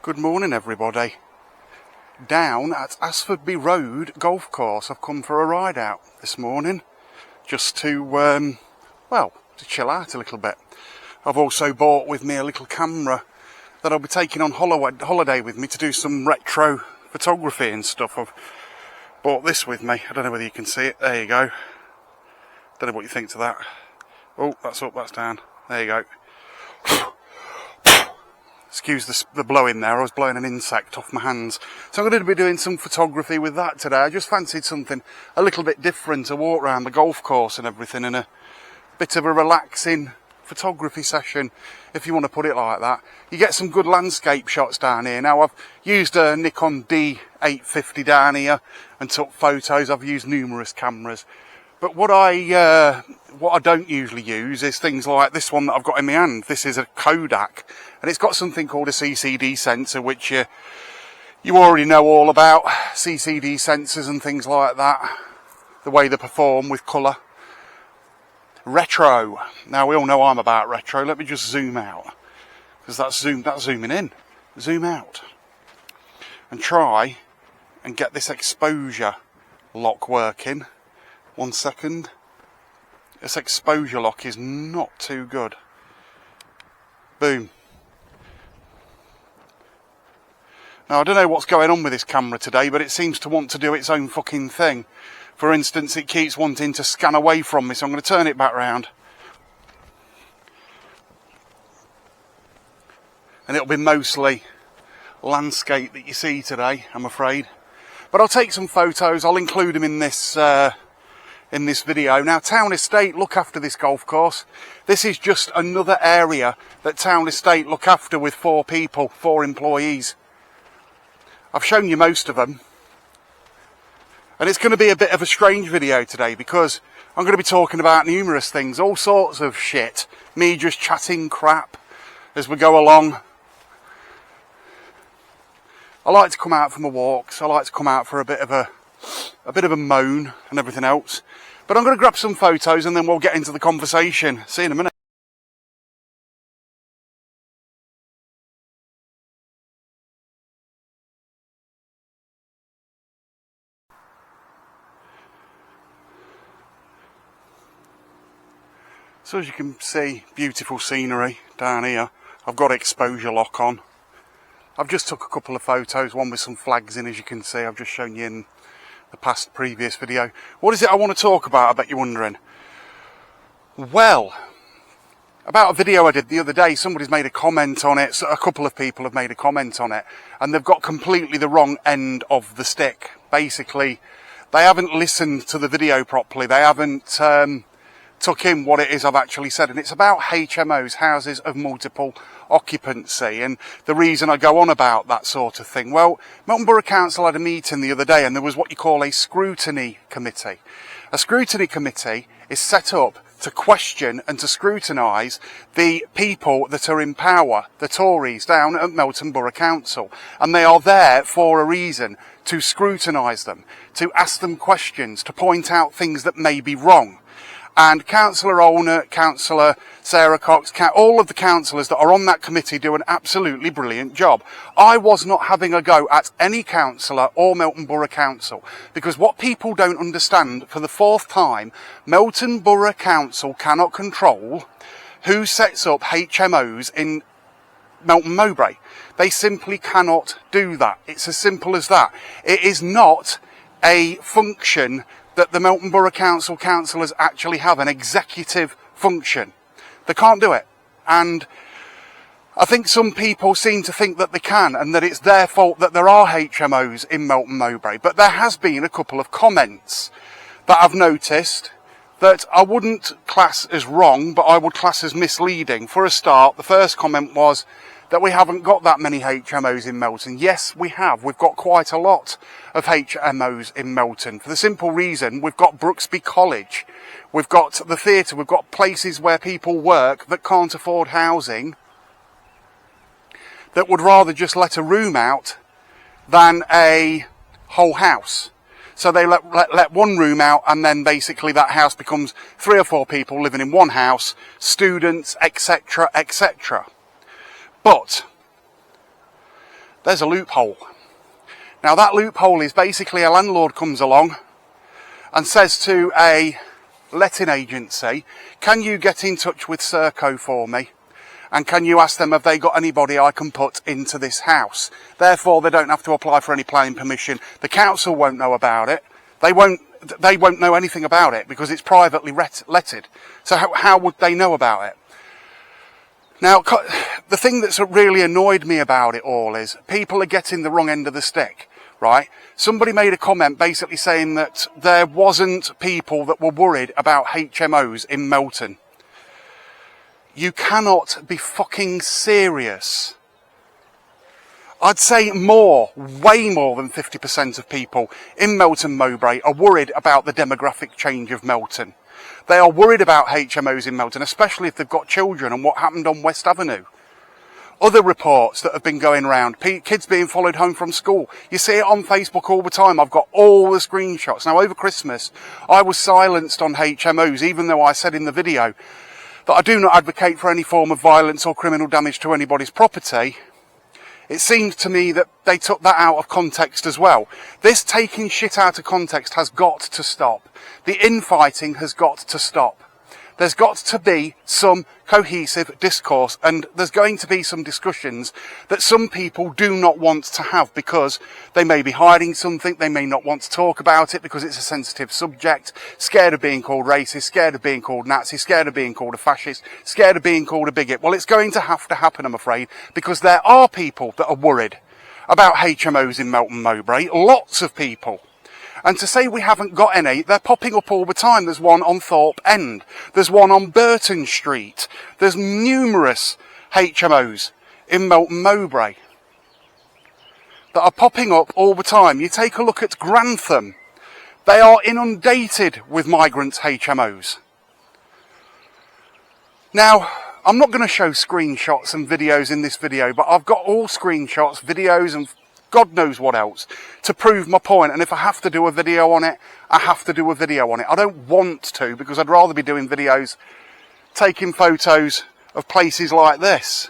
Good morning everybody. Down at Asfordby Road golf course, I've come for a ride out this morning just to, to chill out a little bit. I've also bought with me a little camera that I'll be taking on holiday with me to do some retro photography and stuff. I've bought this with me. I don't know whether you can see it. There you go. Don't know what you think to that. Oh, that's up, that's down. There you go. Excuse the blowing there, I was blowing an insect off my hands. So I'm going to be doing some photography with that today. I just fancied something a little bit different to walk around the golf course and everything, and a bit of a relaxing photography session, if you want to put it like that. You get some good landscape shots down here. Now, I've used a Nikon D850 down here and took photos. I've used numerous cameras. But what I don't usually use is things like this one that I've got in my hand. This is a Kodak, and it's got something called a CCD sensor, which you already know all about. CCD sensors and things like that, the way they perform with colour. Retro. Now, we all know I'm about retro. Let me just zoom out, because that's zooming in. Zoom out. And try and get this exposure lock working. 1 second. This exposure lock is not too good. Boom. Now, I don't know what's going on with this camera today, but it seems to want to do its own fucking thing. For instance, it keeps wanting to scan away from me, so I'm going to turn it back round. And it'll be mostly landscape that you see today, I'm afraid. But I'll take some photos. I'll include them in this video. Now, Town Estate look after this golf course. This is just another area that Town Estate look after with 4 people, 4 employees. I've shown you most of them. And it's going to be a bit of a strange video today, because I'm going to be talking about numerous things, all sorts of shit. Me just chatting crap as we go along. I like to come out for my walks. I like to come out for a bit of a moan and everything else. But I'm going to grab some photos and then we'll get into the conversation. See you in a minute. So as you can see, beautiful scenery down here. I've got exposure lock on. I've just took a couple of photos, one with some flags in, as you can see. I've just shown you in the previous video. What is it I want to talk about, I bet you're wondering? Well, about a video I did the other day, somebody's made a comment on it, so a couple of people have made a comment on it, and they've got completely the wrong end of the stick. Basically, they haven't listened to the video properly, they haven't took in what it is I've actually said, and it's about HMOs, houses of multiple occupancy, and the reason I go on about that sort of thing. Well, Melton Borough Council had a meeting the other day, and there was what you call a scrutiny committee. A scrutiny committee is set up to question and to scrutinise the people that are in power, the Tories down at Melton Borough Council, and they are there for a reason, to scrutinise them, to ask them questions, to point out things that may be wrong. And Councillor Olner, Councillor Sarah Cox, all of the councillors that are on that committee do an absolutely brilliant job. I was not having a go at any councillor or Melton Borough Council, because what people don't understand, for the 4th time, Melton Borough Council cannot control who sets up HMOs in Melton Mowbray. They simply cannot do that. It's as simple as that. It is not a function that the Melton Borough Council councillors actually have, an executive function. They can't do it. And I think some people seem to think that they can, and that it's their fault that there are HMOs in Melton Mowbray. But there has been a couple of comments that I've noticed that I wouldn't class as wrong, but I would class as misleading. For a start, the first comment was that we haven't got that many HMOs in Melton. Yes, we have. We've got quite a lot of HMOs in Melton, for the simple reason we've got Brooksby College, we've got the theatre, we've got places where people work that can't afford housing, that would rather just let a room out than a whole house. So they let one room out, and then basically that house becomes 3 or 4 people living in one house, students, etc., etc. But there's a loophole. Now that loophole is basically a landlord comes along and says to a letting agency, can you get in touch with Serco for me? And can you ask them, have they got anybody I can put into this house? Therefore, they don't have to apply for any planning permission. The council won't know about it. They won't know anything about it because it's privately letted. So how would they know about it? Now, the thing that's really annoyed me about it all is people are getting the wrong end of the stick, right? Somebody made a comment basically saying that there wasn't people that were worried about HMOs in Melton. You cannot be fucking serious. I'd say more, way more than 50% of people in Melton Mowbray are worried about the demographic change of Melton. They are worried about HMOs in Melton, especially if they've got children and what happened on West Avenue. Other reports that have been going around, kids being followed home from school. You see it on Facebook all the time. I've got all the screenshots. Now, over Christmas, I was silenced on HMOs, even though I said in the video that I do not advocate for any form of violence or criminal damage to anybody's property. It seems to me that they took that out of context as well. This taking shit out of context has got to stop. The infighting has got to stop. There's got to be some cohesive discourse, and there's going to be some discussions that some people do not want to have because they may be hiding something, they may not want to talk about it because it's a sensitive subject, scared of being called racist, scared of being called Nazi, scared of being called a fascist, scared of being called a bigot. Well, it's going to have to happen, I'm afraid, because there are people that are worried about HMOs in Melton Mowbray, lots of people. And to say we haven't got any, they're popping up all the time. There's one on Thorpe End. There's one on Burton Street. There's numerous HMOs in Melton Mowbray that are popping up all the time. You take a look at Grantham. They are inundated with migrant HMOs. Now, I'm not going to show screenshots and videos in this video, but I've got all screenshots, videos and God knows what else to prove my point. And if I have to do a video on it, I have to do a video on it. I don't want to, because I'd rather be doing videos taking photos of places like this.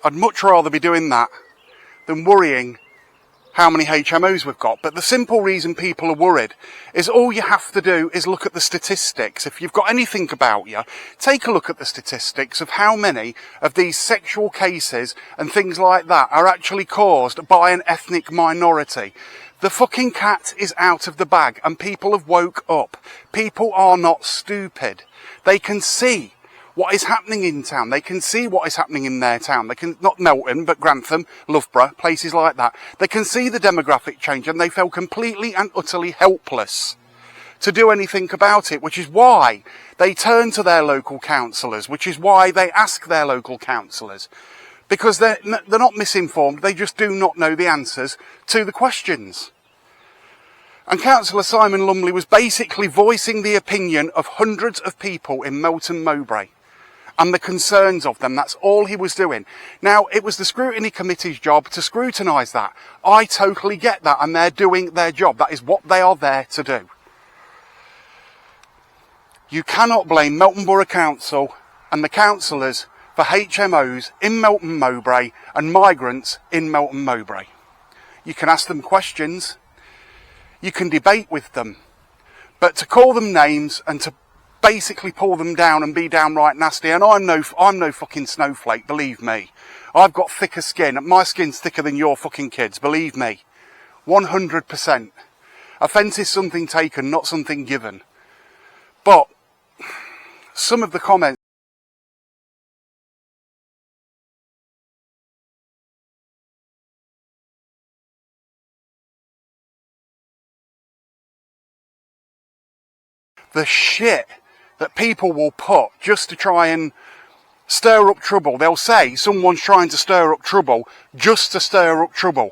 I'd much rather be doing that than worrying how many HMOs we've got. But the simple reason people are worried is all you have to do is look at the statistics. If you've got anything about you, take a look at the statistics of how many of these sexual cases and things like that are actually caused by an ethnic minority. The fucking cat is out of the bag and people have woke up. People are not stupid. They can see what is happening in town. They can see what is happening in their town. They can, not Melton, but Grantham, Loughborough, places like that. They can see the demographic change and they feel completely and utterly helpless to do anything about it, which is why they turn to their local councillors, which is why they ask their local councillors. Because they're not misinformed, they just do not know the answers to the questions. And Councillor Simon Lumley was basically voicing the opinion of hundreds of people in Melton Mowbray and the concerns of them. That's all he was doing. Now, it was the scrutiny committee's job to scrutinise that. I totally get that, and they're doing their job. That is what they are there to do. You cannot blame Melton Borough Council and the councillors for HMOs in Melton Mowbray and migrants in Melton Mowbray. You can ask them questions. You can debate with them. But to call them names and to basically pull them down and be downright nasty, and I'm no fucking snowflake, believe me. I've got thicker skin. My skin's thicker than your fucking kids, believe me. 100%. Offence is something taken, not something given. But some of the comments the shit that people will put just to try and stir up trouble. They'll say someone's trying to stir up trouble just to stir up trouble.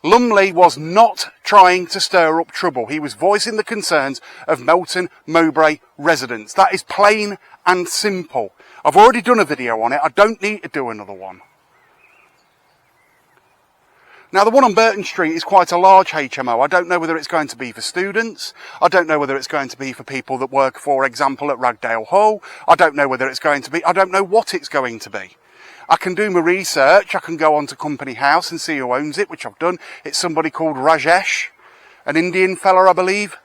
Lumley was not trying to stir up trouble. He was voicing the concerns of Melton Mowbray residents. That is plain and simple. I've already done a video on it. I don't need to do another one. Now the one on Burton Street is quite a large HMO. I don't know whether it's going to be for students. I don't know whether it's going to be for people that work, for example, at Ragdale Hall. I don't know whether it's going to be, I don't know what it's going to be. I can do my research. I can go onto Company House and see who owns it, which I've done. It's somebody called Rajesh, an Indian fella, I believe.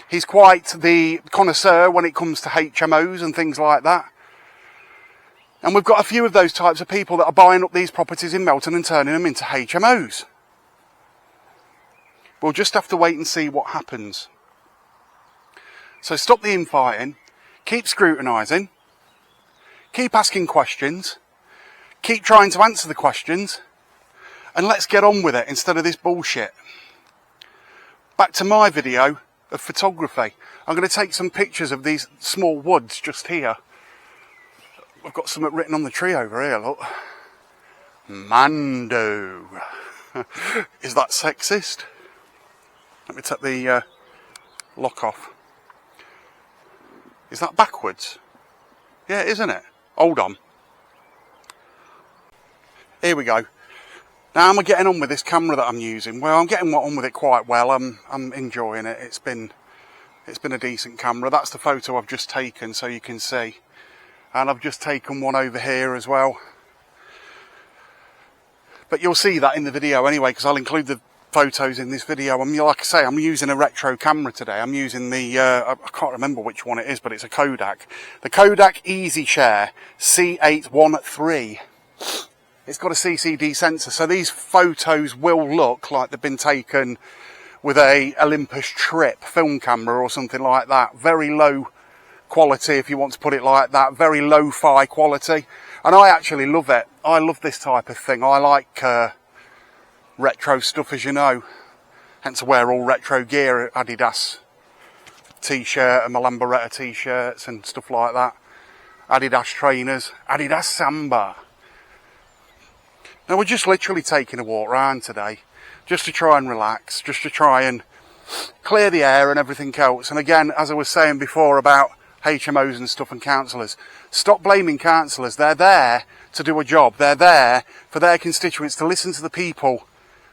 He's quite the connoisseur when it comes to HMOs and things like that. And we've got a few of those types of people that are buying up these properties in Melton and turning them into HMOs. We'll just have to wait and see what happens. So stop the infighting, keep scrutinising, keep asking questions, keep trying to answer the questions, and let's get on with it instead of this bullshit. Back to my video of photography. I'm going to take some pictures of these small woods just here. I've got something written on the tree over here, look. Mando. Is that sexist? Let me take the lock off. Is that backwards? Yeah, isn't it? Hold on. Here we go. Now, am I getting on with this camera that I'm using? Well, I'm getting on with it quite well. I'm enjoying it. It's been a decent camera. That's the photo I've just taken, so you can see. And I've just taken one over here as well. But you'll see that in the video anyway, because I'll include the photos in this video. Like I say, I'm using a retro camera today. I'm using the, I can't remember which one it is, but it's a Kodak. The Kodak EasyShare C813. It's got a CCD sensor, so these photos will look like they've been taken with a Olympus Trip film camera or something like that. Very low quality, if you want to put it like that, very lo-fi quality, and I actually love it. I love this type of thing. I like retro stuff, as you know, hence I wear all retro gear, Adidas t-shirt and my Lamboretta t-shirts and stuff like that, Adidas trainers, Adidas Samba. Now we're just literally taking a walk around today, just to try and relax, just to try and clear the air and everything else. And again, as I was saying before about HMOs and stuff and councillors, stop blaming councillors. They're there to do a job. They're there for their constituents, to listen to the people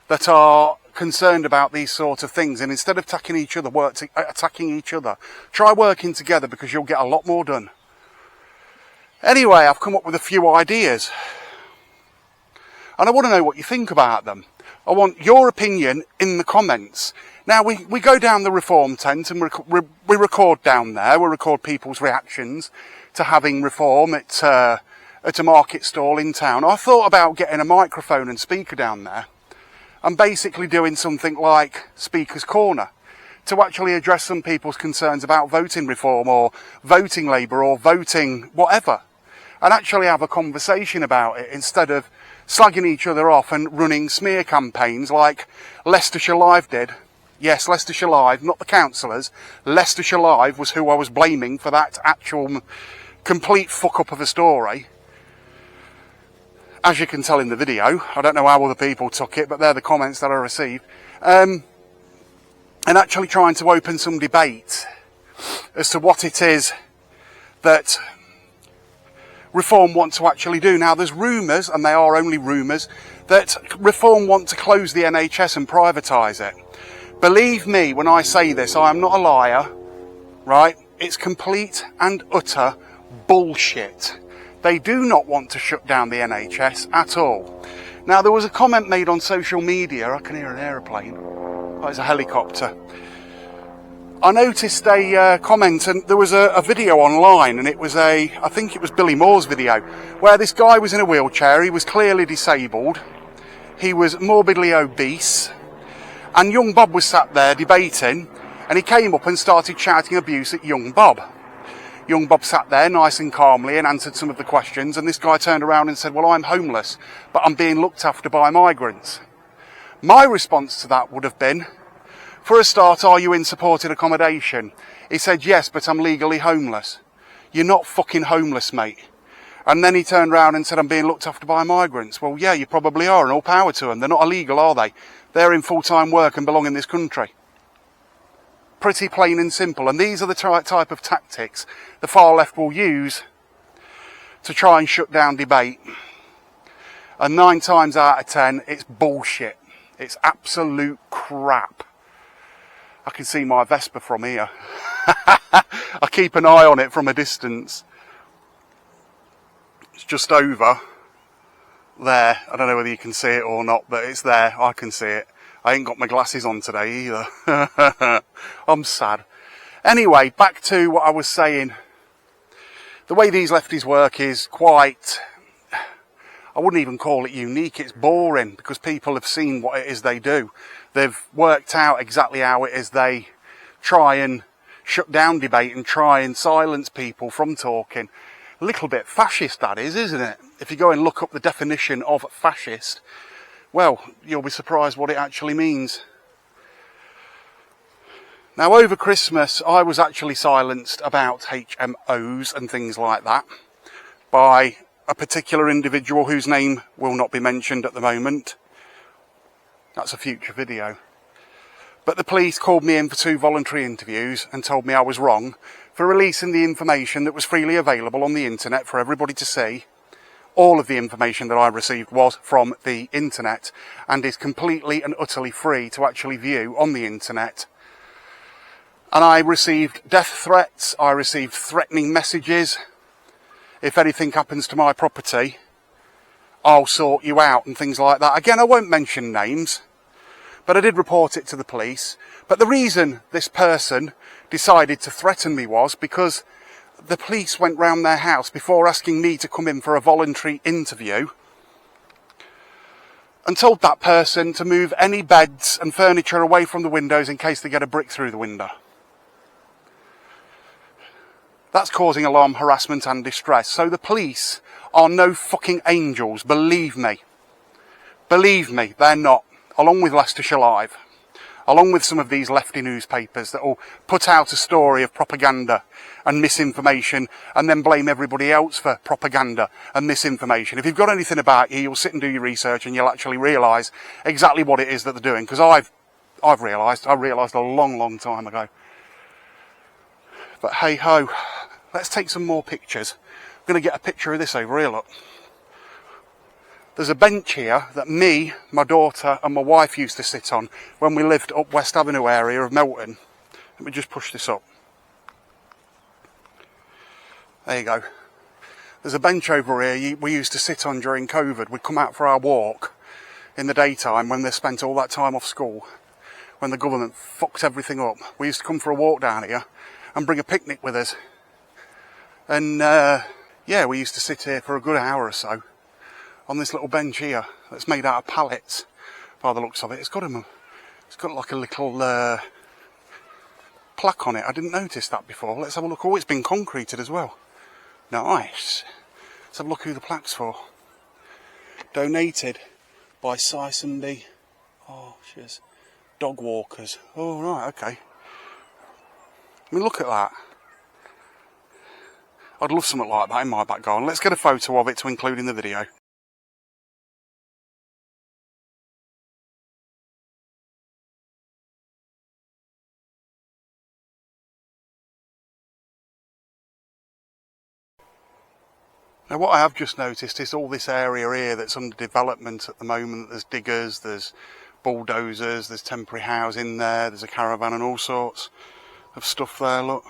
that are concerned about these sort of things. And instead of attacking each other, try working together, because you'll get a lot more done. Anyway, I've come up with a few ideas, and I want to know what you think about them. I want your opinion in the comments. Now, we go down the Reform tent and we record down there. We record people's reactions to having Reform at a market stall in town. I thought about getting a microphone and speaker down there and basically doing something like Speaker's Corner to actually address some people's concerns about voting reform or voting Labour or voting whatever, and actually have a conversation about it instead of slagging each other off and running smear campaigns like Leicestershire Live did. Yes, Leicestershire Live, not the councillors. Leicestershire Live was who I was blaming for that actual complete fuck-up of a story. As you can tell in the video, I don't know how other people took it, but they're the comments that I received. And actually trying to open some debate as to what it is that Reform want to actually do. Now, there's rumours, and they are only rumours, that Reform want to close the NHS and privatise it. Believe me when I say this, I am not a liar, right? It's complete and utter bullshit. They do not want to shut down the NHS at all. Now, there was a comment made on social media. I can hear an aeroplane. Oh, it's a helicopter. I noticed a comment, and there was a video online, and it was I think it was Billy Moore's video, where this guy was in a wheelchair. He was clearly disabled. He was morbidly obese. And young Bob was sat there debating, and he came up and started shouting abuse at young Bob. Young Bob sat there nice and calmly and answered some of the questions, and this guy turned around and said, well, I'm homeless, but I'm being looked after by migrants. My response to that would have been, for a start, are you in supported accommodation? He said, yes, but I'm legally homeless. You're not fucking homeless, mate. And then he turned around and said, I'm being looked after by migrants. Well, yeah, you probably are, and all power to them. They're not illegal, are they? They're in full-time work and belong in this country. Pretty plain and simple. And these are the type of tactics the far left will use to try and shut down debate. And 9 times out of 10, it's bullshit. It's absolute crap. I can see my Vespa from here. I keep an eye on it from a distance. It's just over there. I don't know whether you can see it or not, but it's there. I can see it. I ain't got my glasses on today either. I'm sad. Anyway, back to what I was saying. The way these lefties work is quite, I wouldn't even call it unique, it's boring, because people have seen what it is they do. They've worked out exactly how it is they try and shut down debate and try and silence people from talking. A little bit fascist, that is, isn't it? If you go and look up the definition of fascist, well, you'll be surprised what it actually means. Now, over Christmas, I was actually silenced about HMOs and things like that by a particular individual whose name will not be mentioned at the moment. That's a future video. But the police called me in for 2 voluntary interviews and told me I was wrong for releasing the information that was freely available on the internet for everybody to see. All of the information that I received was from the internet and is completely and utterly free to actually view on the internet. And I received death threats, I received threatening messages. If anything happens to my property, I'll sort you out and things like that. Again, I won't mention names, but I did report it to the police. But the reason this person decided to threaten me was because the police went round their house before asking me to come in for a voluntary interview and told that person to move any beds and furniture away from the windows in case they get a brick through the window. That's causing alarm, harassment and distress. So the police are no fucking angels, believe me. Believe me, they're not. Along with Leicestershire Live. Along with some of these lefty newspapers that will put out a story of propaganda and misinformation and then blame everybody else for propaganda and misinformation. If you've got anything about you, you'll sit and do your research and you'll actually realise exactly what it is that they're doing. Because I realised a long time ago. But hey ho, let's take some more pictures. I'm going to get a picture of this over here, look. There's a bench here that me, my daughter and my wife used to sit on when we lived up West Avenue area of Melton. Let me just push this up. There you go. There's a bench over here we used to sit on during COVID. We'd come out for our walk in the daytime when they spent all that time off school, when the government fucked everything up. We used to come for a walk down here and bring a picnic with us. And yeah, we used to sit here for a good hour or so on this little bench here that's made out of pallets by the looks of it. It's got like a little plaque on it. I didn't notice that before. Let's have a look. Oh, it's been concreted as well. Nice. Let's have a look who the plaque's for. Donated by Sysonby. Oh, cheers. Dog walkers. Oh, right, okay. I mean, look at that. I'd love something like that in my back garden. Let's get a photo of it to include in the video. Now what I have just noticed is all this area here that's under development at the moment. There's diggers, there's bulldozers, there's temporary housing there, there's a caravan and all sorts of stuff there, look.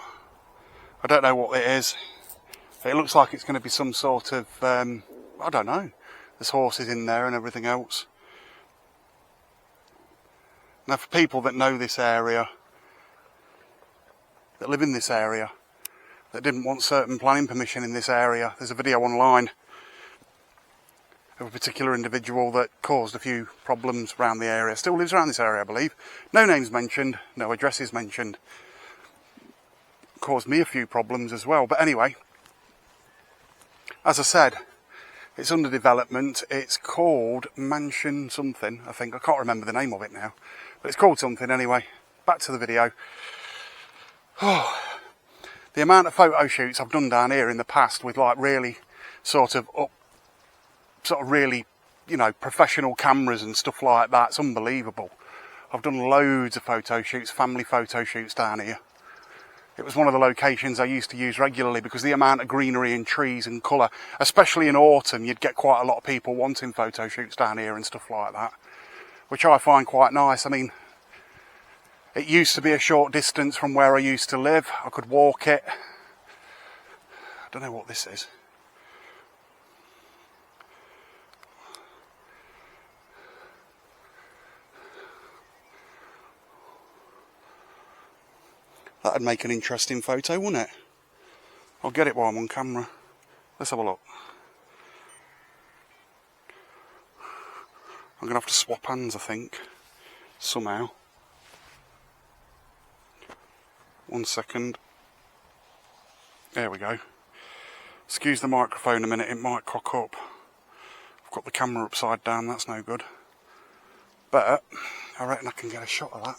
I don't know what it is. It looks like it's going to be some sort of, I don't know. There's horses in there and everything else. Now for people that know this area, that live in this area, that didn't want certain planning permission in this area, there's a video online of a particular individual that caused a few problems around the area. Still lives around this area, I believe. No names mentioned, no addresses mentioned. Caused me a few problems as well. But anyway, as I said, it's under development. It's called Mansion something, I think. I can't remember the name of it now. But it's called something anyway. Back to the video. Oh, the amount of photo shoots I've done down here in the past with like really really, you know, professional cameras and stuff like that, it's unbelievable. I've done loads of photo shoots, family photo shoots down here. It was one of the locations I used to use regularly because the amount of greenery and trees and colour, especially in autumn, you'd get quite a lot of people wanting photo shoots down here and stuff like that. which I find quite nice. I mean, it used to be a short distance from where I used to live. I could walk it. I don't know what this is. That'd make an interesting photo, wouldn't it? I'll get it while I'm on camera. Let's have a look. I'm going to have to swap hands, I think, somehow. 1 second. There we go. Excuse the microphone a minute, it might cock up. I've got the camera upside down, that's no good. But I reckon I can get a shot of that.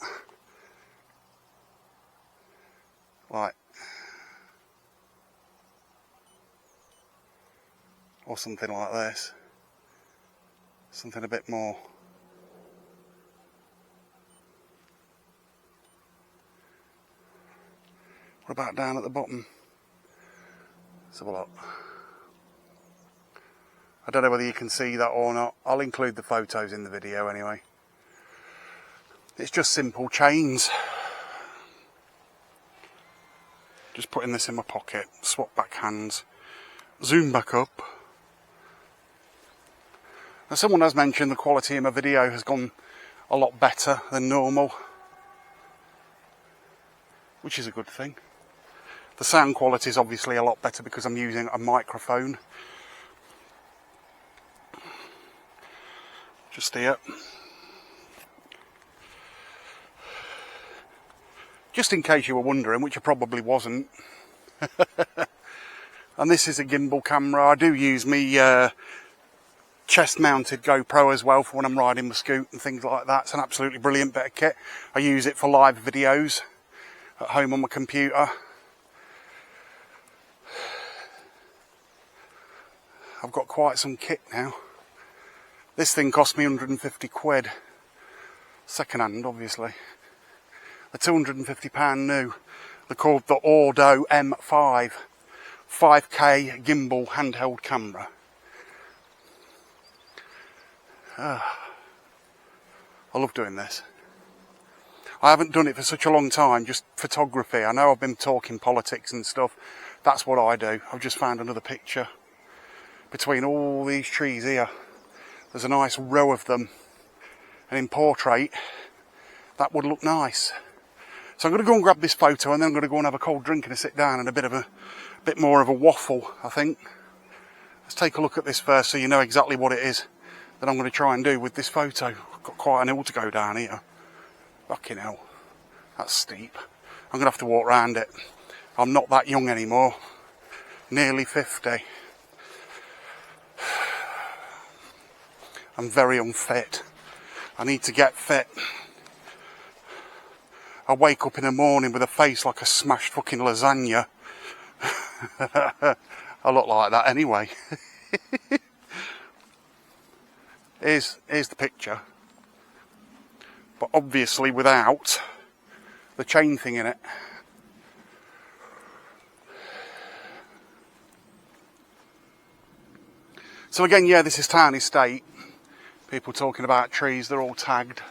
Right. Or something like this. Something a bit more. What about down at the bottom? Let's have a look. I don't know whether you can see that or not. I'll include the photos in the video anyway. It's just simple chains. Just putting this in my pocket, swap back hands, zoom back up. Now, someone has mentioned the quality of my video has gone a lot better than normal, which is a good thing. The sound quality is obviously a lot better because I'm using a microphone. Just here. Just in case you were wondering, which I probably wasn't. And this is a gimbal camera. I do use me chest mounted GoPro as well for when I'm riding my scoot and things like that. It's an absolutely brilliant bit of kit. I use it for live videos at home on my computer. I've got quite some kit now. This thing cost me 150 quid. Second hand, obviously. They're £250 new. They're called the Ordo M5 5K gimbal handheld camera. I love doing this. I haven't done it for such a long time, just photography. I know I've been talking politics and stuff. That's what I do. I've just found another picture. Between all these trees here, there's a nice row of them. And in portrait, that would look nice. So I'm going to go and grab this photo and then I'm going to go and have a cold drink and a sit down and a bit more of a waffle, I think. Let's take a look at this first so you know exactly what it is that I'm going to try and do with this photo. I've got quite an hill to go down here. Fucking hell. That's steep. I'm going to have to walk around it. I'm not that young anymore. Nearly 50. I'm very unfit. I need to get fit. I wake up in the morning with a face like a smashed fucking lasagna. I look like that anyway. Here's the picture. But obviously without the chain thing in it. So again, yeah, this is Town Estate. People talking about trees, they're all tagged.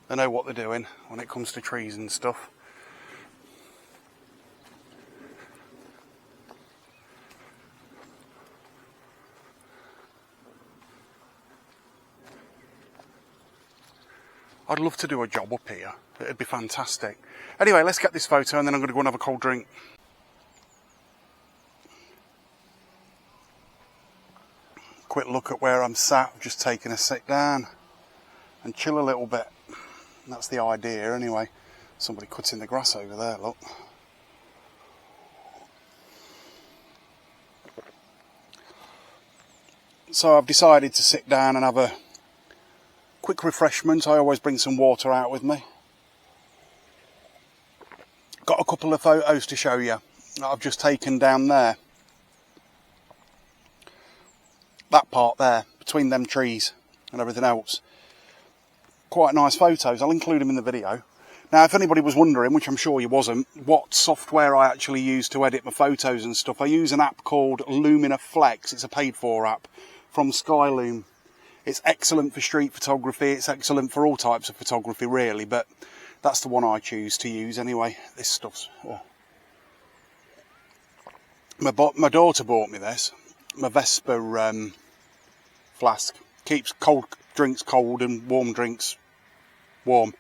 They know what they're doing when it comes to trees and stuff. I'd love to do a job up here. It'd be fantastic. Anyway, let's get this photo and then I'm going to go and have a cold drink. Quick look at where I'm sat. I've just taken a sit down and chill a little bit. That's the idea anyway. Somebody cutting the grass over there, look. So I've decided to sit down and have a quick refreshment. I always bring some water out with me. Got a couple of photos to show you that I've just taken down there. That part there, between them trees and everything else. Quite nice photos. I'll include them in the video. Now, if anybody was wondering, which I'm sure you wasn't, what software I actually use to edit my photos and stuff, I use an app called Lumina Flex. It's a paid-for app from Skyloom. It's excellent for street photography, it's excellent for all types of photography really, but that's the one I choose to use anyway. This stuff's... Oh. My daughter bought me this, my Vespa flask. Keeps cold drinks cold and warm drinks warm.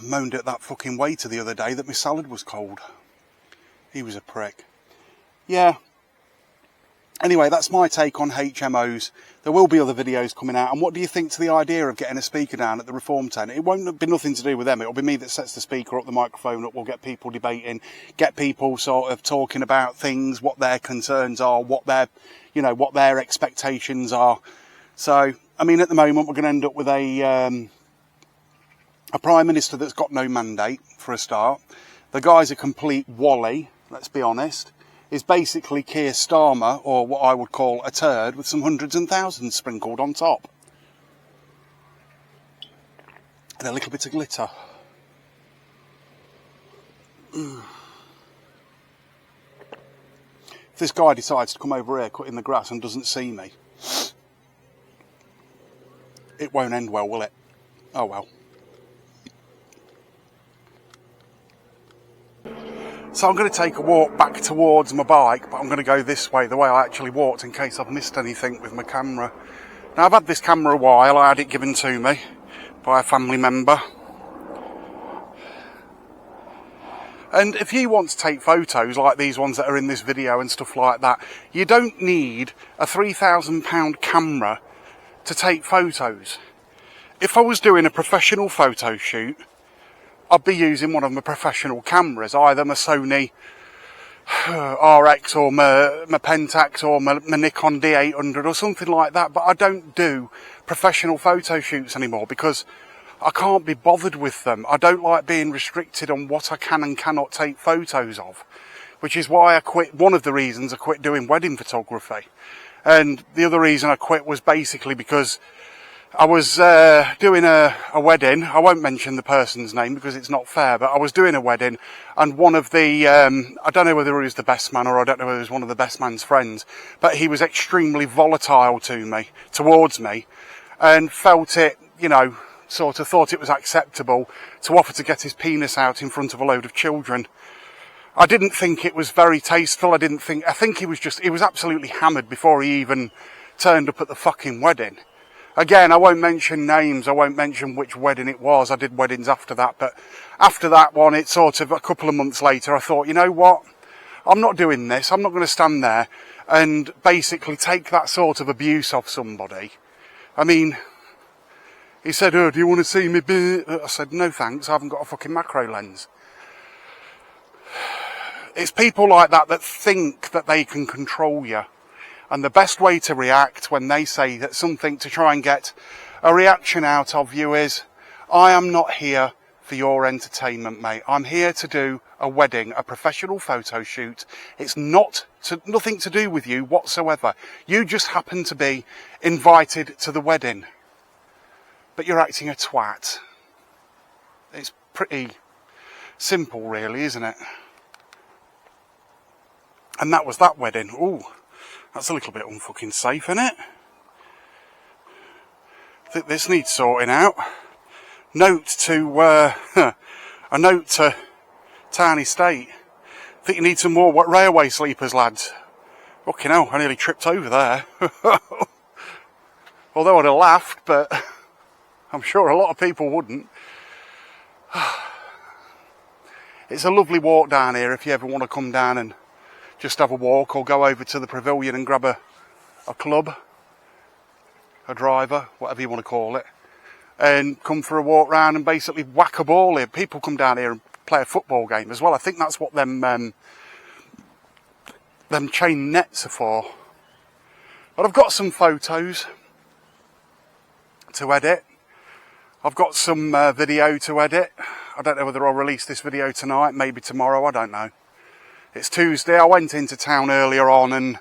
Moaned at that fucking waiter the other day that my salad was cold. He was a prick. Yeah. Anyway, that's my take on HMOs. There will be other videos coming out. And what do you think to the idea of getting a speaker down at the Reform tent? It won't be nothing to do with them. It'll be me that sets the speaker up, the microphone up. We'll get people debating, get people sort of talking about things, what their concerns are, what their, you know, what their expectations are. So, I mean, at the moment, we're going to end up with a Prime Minister that's got no mandate, for a start. The guy's a complete wally, let's be honest. Is basically Keir Starmer, or what I would call a turd, with some hundreds and thousands sprinkled on top. And a little bit of glitter. If this guy decides to come over here cutting the grass and doesn't see me, it won't end well, will it? Oh well. So I'm going to take a walk back towards my bike, but I'm going to go this way, the way I actually walked, in case I've missed anything with my camera. Now, I've had this camera a while. I had it given to me by a family member. And if you want to take photos like these ones that are in this video and stuff like that, you don't need a £3,000 camera to take photos. If I was doing a professional photo shoot, I'd be using one of my professional cameras, either my Sony RX or my Pentax or my Nikon D800 or something like that. But I don't do professional photo shoots anymore because I can't be bothered with them. I don't like being restricted on what I can and cannot take photos of, which is why I quit. One of the reasons I quit doing wedding photography. And the other reason I quit was basically because I was doing a wedding. I won't mention the person's name because it's not fair, but I was doing a wedding, and one of the, I don't know whether he was the best man or I don't know whether he was one of the best man's friends, but he was extremely volatile towards me, and felt it, you know, sort of thought it was acceptable to offer to get his penis out in front of a load of children. I didn't think it was very tasteful. I think he was absolutely hammered before he even turned up at the fucking wedding. Again, I won't mention names, I won't mention which wedding it was. I did weddings after that, but after that one, it's sort of a couple of months later, I thought, you know what? I'm not doing this. I'm not going to stand there and basically take that sort of abuse off somebody. I mean, he said, oh, do you want to see me? I said, no thanks, I haven't got a fucking macro lens. It's people like that that think that they can control you. And the best way to react when they say that something to try and get a reaction out of you is, I am not here for your entertainment, mate. I'm here to do a wedding, a professional photo shoot. It's nothing to do with you whatsoever. You just happen to be invited to the wedding. But you're acting a twat. It's pretty simple, really, isn't it? And that was that wedding. Ooh. That's a little bit unfucking safe, isn't it? I think this needs sorting out. A note to Tiny State. I think you need some more railway sleepers, lads. Fucking hell, I nearly tripped over there. Although I'd have laughed, but I'm sure a lot of people wouldn't. It's a lovely walk down here if you ever want to come down and just have a walk, or go over to the pavilion and grab a club, a driver, whatever you want to call it, and come for a walk round and basically whack a ball here. People come down here and play a football game as well. I think that's what them chain nets are for. But I've got some photos to edit. I've got some video to edit. I don't know whether I'll release this video tonight, maybe tomorrow, I don't know. It's Tuesday. I went into town earlier on and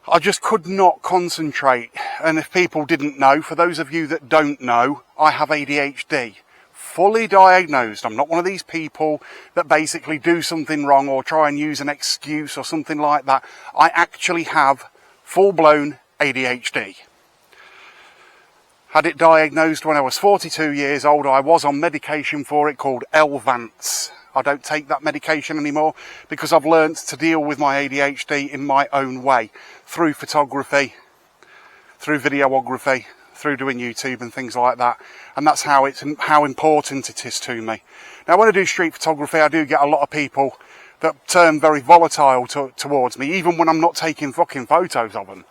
I just could not concentrate. And if people didn't know, for those of you that don't know, I have ADHD. fully diagnosed. I'm not one of these people that basically do something wrong or try and use an excuse or something like that. I actually have full-blown ADHD. Had it diagnosed when I was 42 years old. I was on medication for it called Rant. I don't take that medication anymore because I've learnt to deal with my ADHD in my own way, through photography, through videography, through doing YouTube and things like that. And that's how important it is to me. Now, when I do street photography, I do get a lot of people that turn very volatile towards me, even when I'm not taking fucking photos of them.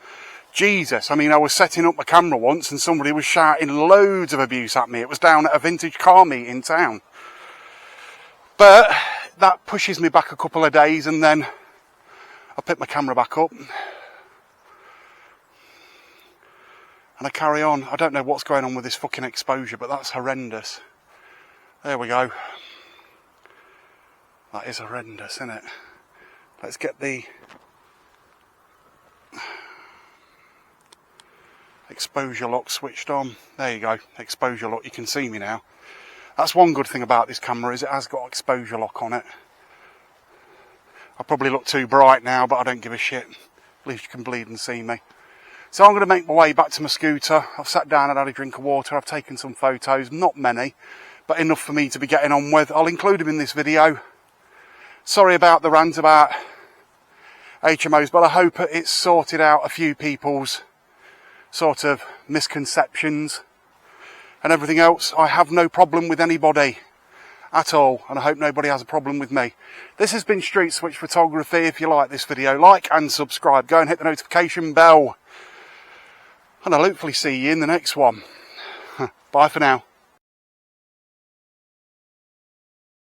Jesus, I mean, I was setting up my camera once and somebody was shouting loads of abuse at me. It was down at a vintage car meet in town. But that pushes me back a couple of days, and then I pick my camera back up and I carry on. I don't know what's going on with this fucking exposure, but that's horrendous. There we go. That is horrendous, isn't it? Let's get the exposure lock switched on. There you go, exposure lock. You can see me now. That's one good thing about this camera, is it has got exposure lock on it. I probably look too bright now, but I don't give a shit. At least you can bleed and see me. So I'm going to make my way back to my scooter. I've sat down and had a drink of water. I've taken some photos, not many, but enough for me to be getting on with. I'll include them in this video. Sorry about the rant about HMOs, but I hope it's sorted out a few people's sort of misconceptions and everything else. I have no problem with anybody at all, and I hope nobody has a problem with me. This has been Street Switch Photography. If you like this video, like and subscribe. Go and hit the notification bell, and I'll hopefully see you in the next one. Bye for now.